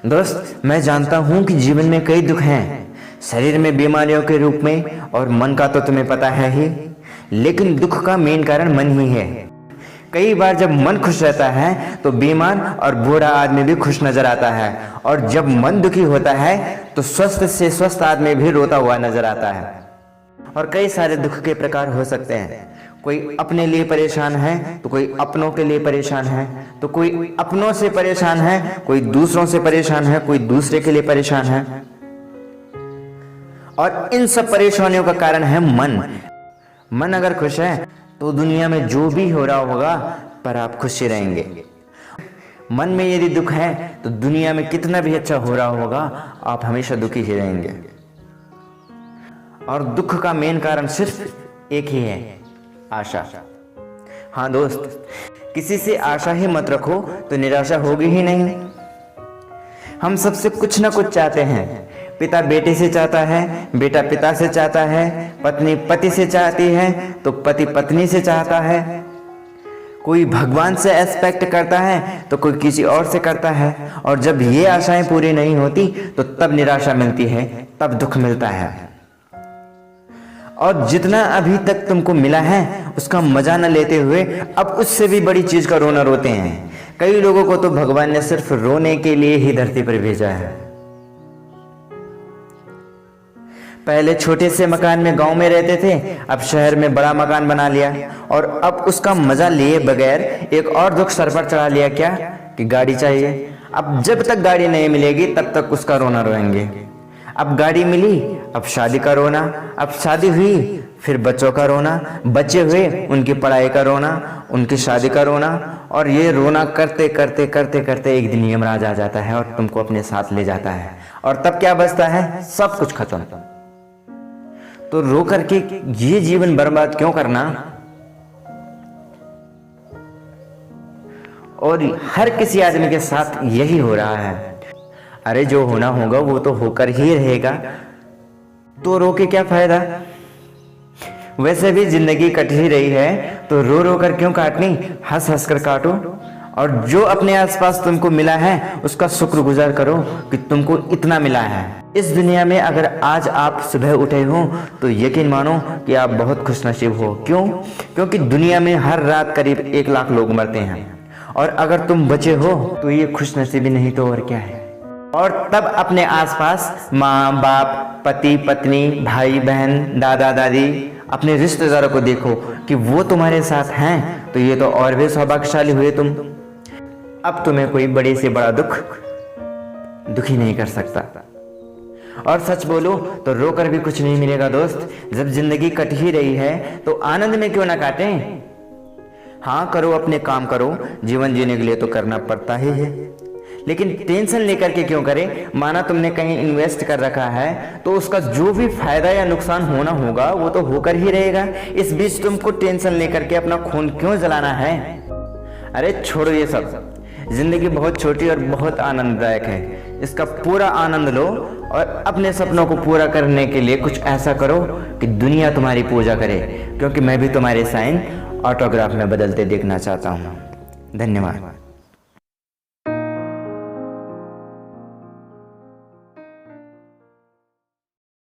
दोस्त, मैं जानता हूँ कि जीवन में कई दुख हैं, शरीर में बीमारियों के रूप में, और मन का तो तुम्हें पता है ही। लेकिन दुख का मेन कारण मन ही है। कई बार जब मन खुश रहता है तो बीमार और बूढ़ा आदमी भी खुश नजर आता है, और जब मन दुखी होता है तो स्वस्थ से स्वस्थ आदमी भी रोता हुआ नजर आता है। और कई सारे दुख के प्रकार हो सकते हैं। कोई अपने लिए परेशान है तो कोई अपनों के लिए परेशान है, तो कोई अपनों से परेशान है, कोई दूसरों से परेशान है, कोई दूसरे के लिए परेशान है। और इन सब परेशानियों का कारण है मन। मन अगर खुश है तो दुनिया में जो भी हो रहा होगा पर आप खुश ही रहेंगे। मन में यदि दुख है तो दुनिया में कितना भी अच्छा हो रहा होगा आप हमेशा दुखी ही रहेंगे। और दुख का मेन कारण सिर्फ एक ही है, आशा। हाँ दोस्त, किसी से आशा ही मत रखो तो निराशा होगी ही नहीं। हम सबसे कुछ ना कुछ चाहते हैं। पिता बेटे से चाहता है, बेटा पिता से चाहता है, पत्नी पति से चाहती है, तो पति पत्नी से चाहता है। कोई भगवान से एक्सपेक्ट करता है तो कोई किसी और से करता है। और जब ये आशाएं पूरी नहीं होती तो तब निराशा मिलती है, तब दुख मिलता है। और जितना अभी तक तुमको मिला है उसका मजा न लेते हुए अब उससे भी बड़ी चीज का रोना रोते हैं। कई लोगों को तो भगवान ने सिर्फ रोने के लिए ही धरती पर भेजा है। पहले छोटे से मकान में गांव में रहते थे, अब शहर में बड़ा मकान बना लिया, और अब उसका मजा लिए बगैर एक और दुख सर पर चढ़ा लिया, क्या कि गाड़ी चाहिए। अब जब तक गाड़ी नहीं मिलेगी तब तक उसका रोना रोएंगे। अब गाड़ी मिली, अब शादी का रोना, अब शादी हुई फिर बच्चों का रोना, बच्चे हुए उनकी पढ़ाई का रोना, उनकी शादी का रोना। और ये रोना करते करते करते करते एक दिन यमराज आ जाता है और तुमको अपने साथ ले जाता है। और तब क्या बचता है? सब कुछ खत्म। तो रो करके ये जीवन बर्बाद क्यों करना? और हर किसी आदमी के साथ यही हो रहा है। अरे जो होना होगा वो तो होकर ही रहेगा, तो रो के क्या फायदा? वैसे भी जिंदगी कट ही रही है तो रो रो कर क्यों काटनी, हंस हंस कर काटो। और जो अपने आसपास तुमको मिला है उसका शुक्रगुजार करो कि तुमको इतना मिला है। इस दुनिया में अगर आज आप सुबह उठे हो तो यकीन मानो कि आप बहुत खुशनसीब हो। क्यों? क्योंकि दुनिया में हर रात करीब 1 लाख लोग मरते हैं, और अगर तुम बचे हो तो ये खुशनसीबी नहीं तो और क्या है। और तब अपने आसपास माँ बाप, पति पत्नी, भाई बहन, दादा दादी, अपने रिश्तेदारों को देखो कि वो तुम्हारे साथ हैं, तो ये तो और भी सौभाग्यशाली हुए तुम। अब तुम्हें कोई बड़े से बड़ा दुख दुखी नहीं कर सकता। और सच बोलो तो रोकर भी कुछ नहीं मिलेगा दोस्त। जब जिंदगी कट ही रही है तो आनंद में क्यों ना काटें। हाँ करो, अपने काम करो, जीवन जीने के लिए तो करना पड़ता ही है, लेकिन टेंशन लेकर के क्यों करें। माना तुमने कहीं इन्वेस्ट कर रखा है तो उसका जो भी फायदा या नुकसान होना होगा वो तो होकर ही रहेगा। इस बीच तुमको टेंशन लेकर के अपना खून क्यों जलाना है? अरे छोड़ो ये सब। जिंदगी बहुत छोटी और बहुत आनंददायक है, इसका पूरा आनंद लो और अपने सपनों को पूरा करने के लिए कुछ ऐसा करो कि दुनिया तुम्हारी पूजा करे। क्योंकि मैं भी तुम्हारे साइन ऑटोग्राफ में बदलते देखना चाहता हूँ। धन्यवाद।